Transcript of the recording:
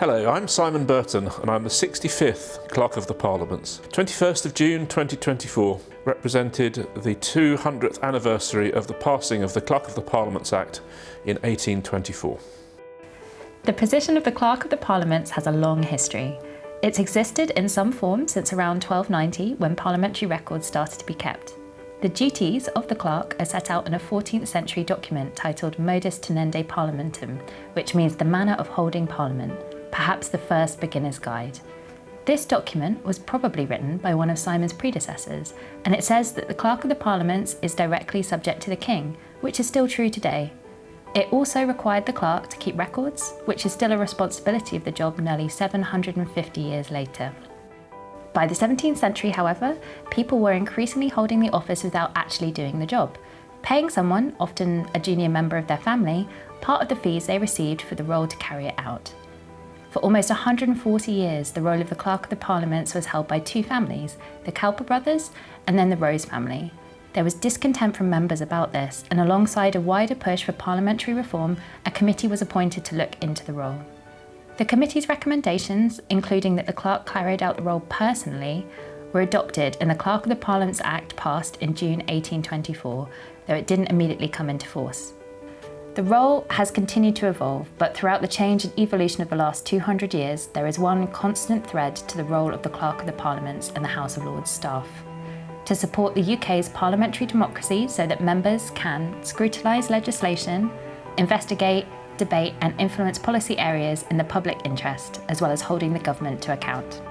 Hello, I'm Simon Burton and I'm the 65th Clerk of the Parliaments. 21st of June 2024 represented the 200th anniversary of the passing of the Clerk of the Parliaments Act in 1824. The position of the Clerk of the Parliaments has a long history. It's existed in some form since around 1290 when parliamentary records started to be kept. The duties of the clerk are set out in a 14th century document titled Modus Tenende Parliamentum, which means the manner of holding parliament, perhaps the first beginner's guide. This document was probably written by one of Simon's predecessors, and it says that the Clerk of the Parliaments is directly subject to the King, which is still true today. It also required the clerk to keep records, which is still a responsibility of the job nearly 750 years later. By the 17th century, however, people were increasingly holding the office without actually doing the job, paying someone, often a junior member of their family, part of the fees they received for the role to carry it out. For almost 140 years, the role of the Clerk of the Parliaments was held by two families, the Cowper brothers and then the Rose family. There was discontent from members about this, and alongside a wider push for parliamentary reform, a committee was appointed to look into the role. The committee's recommendations, including that the clerk carried out the role personally, were adopted and the Clerk of the Parliaments Act passed in June 1824, though it didn't immediately come into force. The role has continued to evolve, but throughout the change and evolution of the last 200 years, there is one constant thread to the role of the Clerk of the Parliaments and the House of Lords staff. To support the UK's parliamentary democracy so that members can scrutinise legislation, investigate, debate and influence policy areas in the public interest, as well as holding the government to account.